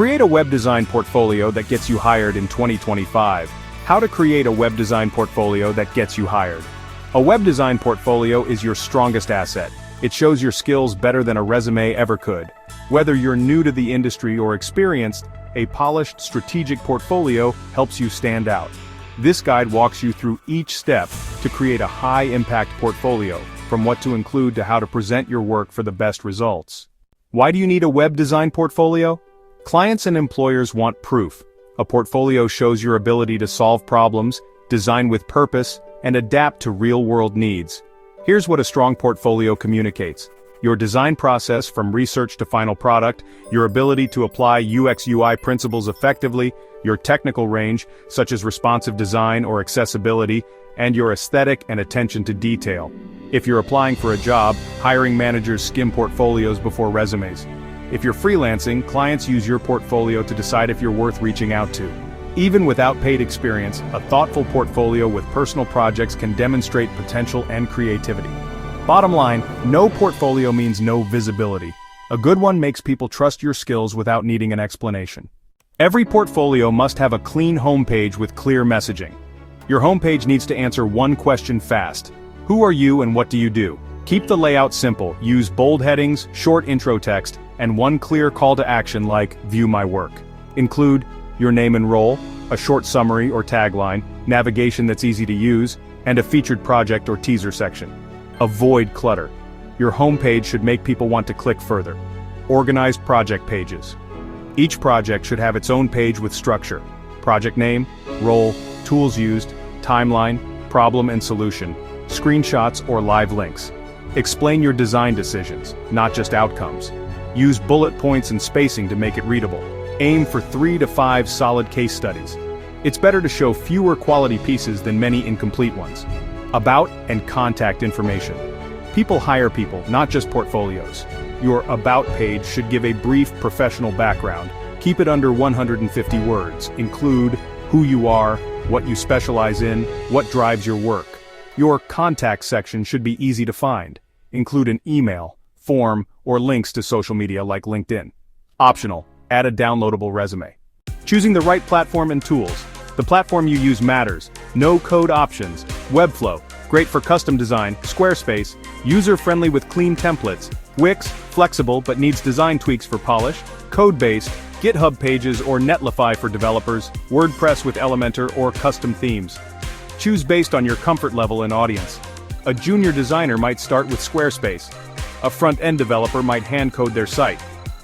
Create a web design portfolio that gets you hired in 2025. How to create a web design portfolio that gets you hired. A web design portfolio is your strongest asset. It shows your skills better than a resume ever could. Whether you're new to the industry or experienced, a polished, strategic portfolio helps you stand out. This guide walks you through each step to create a high-impact portfolio, from what to include to how to present your work for the best results. Why do you need a web design portfolio? Clients and employers want proof. A portfolio shows your ability to solve problems, design with purpose, and adapt to real-world needs. Here's what a strong portfolio communicates: your design process from research to final product, your ability to apply UX/UI principles effectively, your technical range, such as responsive design or accessibility, and your aesthetic and attention to detail. If you're applying for a job, hiring managers skim portfolios before resumes. If you're freelancing, clients use your portfolio to decide if you're worth reaching out to. Even without paid experience, a thoughtful portfolio with personal projects can demonstrate potential and creativity. Bottom line, no portfolio means no visibility. A good one makes people trust your skills without needing an explanation. Every portfolio must have a clean homepage with clear messaging. Your homepage needs to answer one question fast. Who are you and what do you do? Keep the layout simple, use bold headings, short intro text, and one clear call to action like, "View my work." Include your name and role, a short summary or tagline, navigation that's easy to use, and a featured project or teaser section. Avoid clutter. Your homepage should make people want to click further. Organized project pages. Each project should have its own page with structure: project name, role, tools used, timeline, problem and solution, screenshots or live links. Explain your design decisions, not just outcomes. Use bullet points and spacing to make it readable. Aim for 3 to 5 solid case studies. It's better to show fewer quality pieces than many incomplete ones. About and contact information. People hire people, not just portfolios. Your About page should give a brief professional background. Keep it under 150 words. Include who you are, what you specialize in, what drives your work. Your Contact section should be easy to find. Include an email, form, or links to social media like LinkedIn. Optional, add a downloadable resume. Choosing the right platform and tools. The platform you use matters. No-code options. Webflow, great for custom design. Squarespace, user-friendly with clean templates. Wix, flexible but needs design tweaks for polish. Codebase, GitHub Pages or Netlify for developers. WordPress with Elementor or custom themes. Choose based on your comfort level and audience. A junior designer might start with Squarespace. A front-end developer might hand-code their site.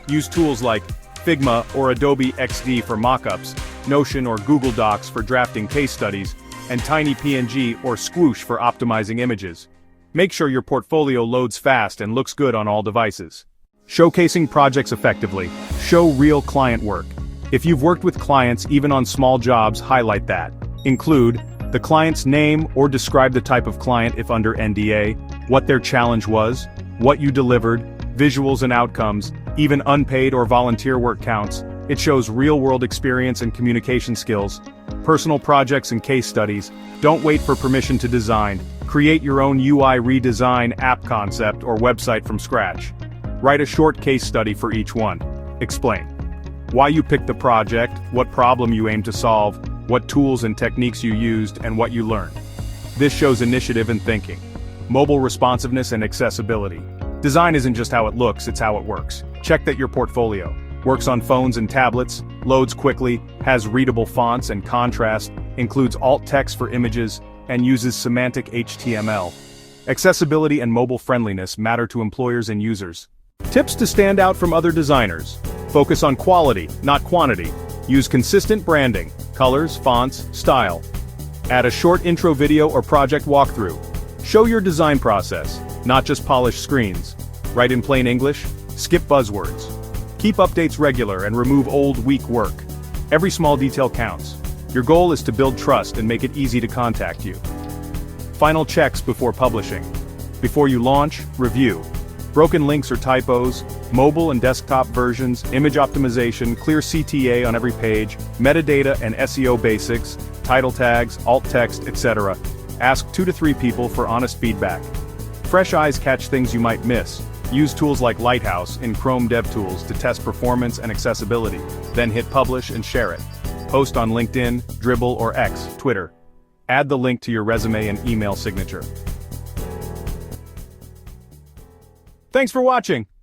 Use tools like Figma or Adobe XD for mockups, Notion or Google Docs for drafting case studies, and TinyPNG or Squoosh for optimizing images. Make sure your portfolio loads fast and looks good on all devices. Showcasing projects effectively. Show real client work. If you've worked with clients even on small jobs, highlight that. Include the client's name or describe the type of client if under NDA, what their challenge was, what you delivered, visuals and outcomes, even unpaid or volunteer work counts. It shows real-world experience and communication skills. Personal projects and case studies. Don't wait for permission to design. Create your own UI redesign, app concept, or website from scratch. Write a short case study for each one. Explain why you picked the project, what problem you aim to solve, what tools and techniques you used, and what you learned. This shows initiative and thinking. Mobile responsiveness and accessibility. Design isn't just how it looks, it's how it works. Check that your portfolio works on phones and tablets, loads quickly, has readable fonts and contrast, includes alt text for images, and uses semantic HTML. Accessibility and mobile friendliness matter to employers and users. Tips to stand out from other designers. Focus on quality, not quantity. Use consistent branding, colors, fonts, style. Add a short intro video or project walkthrough. Show your design process, not just polished screens. Write in plain English, skip buzzwords. Keep updates regular and remove old, weak work. Every small detail counts. Your goal is to build trust and make it easy to contact you. Final checks before publishing. Before you launch, review. Broken links or typos, mobile and desktop versions, image optimization, clear CTA on every page, metadata and SEO basics, title tags, alt text, etc. Ask 2 to 3 people for honest feedback. Fresh eyes catch things you might miss. Use tools like Lighthouse in Chrome DevTools to test performance and accessibility, then hit publish and share it. Post on LinkedIn, Dribbble or X, Twitter. Add the link to your resume and email signature. Thanks for watching.